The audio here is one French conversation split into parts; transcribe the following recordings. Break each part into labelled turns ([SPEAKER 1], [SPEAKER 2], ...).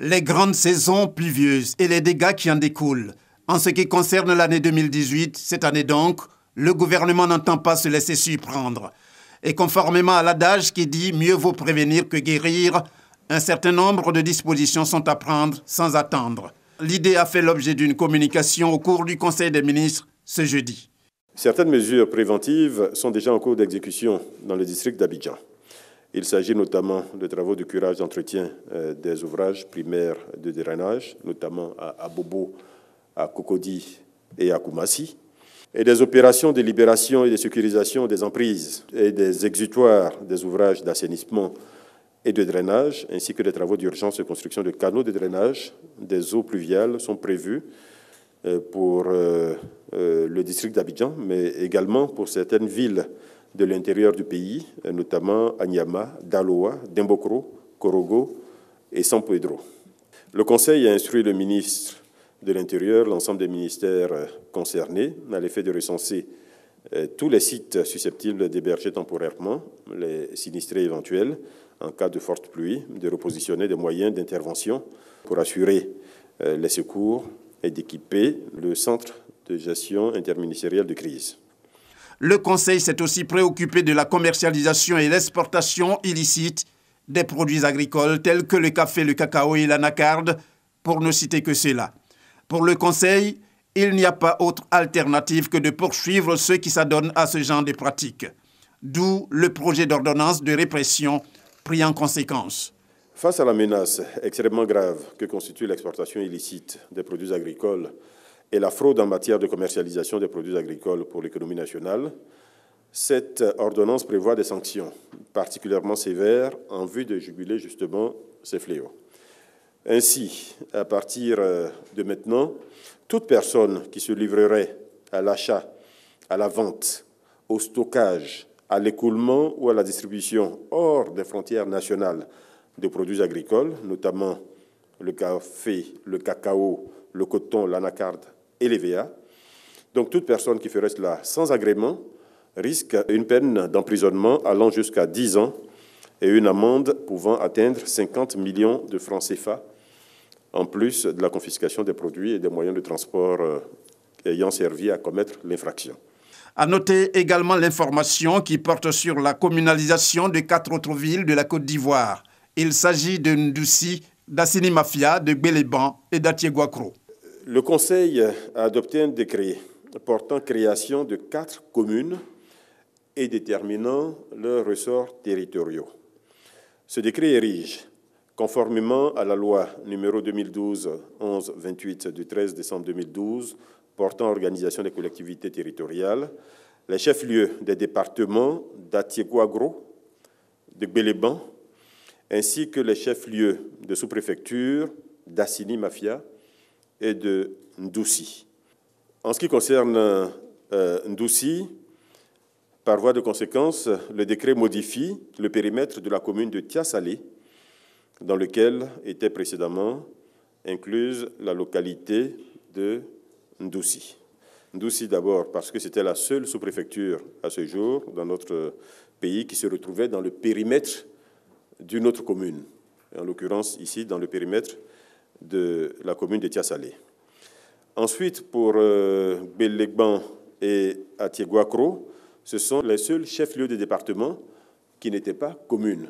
[SPEAKER 1] Les grandes saisons pluvieuses et les dégâts qui en découlent. En ce qui concerne l'année 2018, cette année donc, le gouvernement n'entend pas se laisser surprendre. Et conformément à l'adage qui dit « mieux vaut prévenir que guérir », un certain nombre de dispositions sont à prendre sans attendre. L'idée a fait l'objet d'une communication au cours du Conseil des ministres ce jeudi.
[SPEAKER 2] Certaines mesures préventives sont déjà en cours d'exécution dans le district d'Abidjan. Il s'agit notamment de travaux de curage d'entretien des ouvrages primaires de drainage, notamment à Bobo, à Cocody et à Koumassi, et des opérations de libération et de sécurisation des emprises et des exutoires des ouvrages d'assainissement et de drainage, ainsi que des travaux d'urgence de construction de canaux de drainage des eaux pluviales sont prévus pour le district d'Abidjan, mais également pour certaines villes de l'intérieur du pays, notamment Anyama, Daloa, Dembokro, Korogo et San Pedro. Le Conseil a instruit le ministre de l'Intérieur, l'ensemble des ministères concernés, à l'effet de recenser tous les sites susceptibles d'héberger temporairement les sinistrés éventuels en cas de forte pluie, de repositionner des moyens d'intervention pour assurer les secours et d'équiper le centre de gestion interministériel de crise.
[SPEAKER 1] Le Conseil s'est aussi préoccupé de la commercialisation et l'exportation illicite des produits agricoles tels que le café, le cacao et l'anacarde, pour ne citer que cela. Pour le Conseil, il n'y a pas autre alternative que de poursuivre ceux qui s'adonnent à ce genre de pratiques. D'où le projet d'ordonnance de répression pris en conséquence.
[SPEAKER 2] Face à la menace extrêmement grave que constitue l'exportation illicite des produits agricoles et la fraude en matière de commercialisation des produits agricoles pour l'économie nationale, cette ordonnance prévoit des sanctions particulièrement sévères en vue de juguler justement ces fléaux. Ainsi, à partir de maintenant, toute personne qui se livrerait à l'achat, à la vente, au stockage, à l'écoulement ou à la distribution hors des frontières nationales de produits agricoles, notamment le café, le cacao, le coton, l'anacarde et l'EVA. Donc toute personne qui ferait cela sans agrément risque une peine d'emprisonnement allant jusqu'à 10 ans et une amende pouvant atteindre 50 millions de francs CFA, en plus de la confiscation des produits et des moyens de transport ayant servi à commettre l'infraction.
[SPEAKER 1] À noter également l'information qui porte sur la communalisation de 4 autres villes de la Côte d'Ivoire. Il s'agit de Ndoussi, d'Assini Mafia, de Gbeleban et d'Atiegouakro.
[SPEAKER 2] Le Conseil a adopté un décret portant création de 4 communes et déterminant leurs ressorts territoriaux. Ce décret érige, conformément à la loi numéro 2012-11-28 du 13 décembre 2012 portant organisation des collectivités territoriales, les chefs-lieux des départements d'Atiegouakro, de Gbeleban, ainsi que les chefs-lieux de sous-préfecture d'Assini Mafia et de Ndoussi. En ce qui concerne Ndoussi, par voie de conséquence, le décret modifie le périmètre de la commune de Tiasalé, dans lequel était précédemment incluse la localité de Ndoussi. Ndoussi d'abord parce que c'était la seule sous-préfecture à ce jour dans notre pays qui se retrouvait dans le périmètre d'une autre commune, en l'occurrence ici dans le périmètre de la commune de Tiasalé. Ensuite, pour Gbeleban et Atiegouakro, ce sont les seuls chefs-lieux de département qui n'étaient pas communes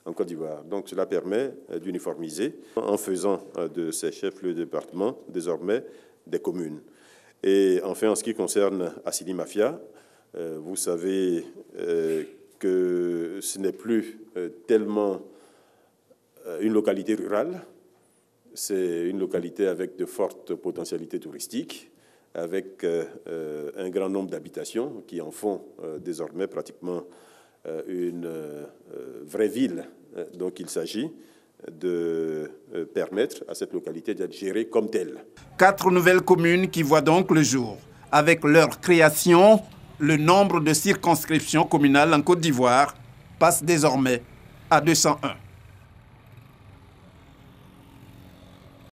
[SPEAKER 2] en Côte d'Ivoire. Donc cela permet d'uniformiser en faisant de ces chefs-lieux de département désormais des communes. Et enfin, en ce qui concerne Assini Mafia, vous savez que ce n'est plus tellement une localité rurale, c'est une localité avec de fortes potentialités touristiques, avec un grand nombre d'habitations qui en font désormais pratiquement une vraie ville. Donc il s'agit de permettre à cette localité d'être gérée comme telle. 4
[SPEAKER 1] nouvelles communes qui voient donc le jour. Avec leur création, le nombre de circonscriptions communales en Côte d'Ivoire passe désormais à 201.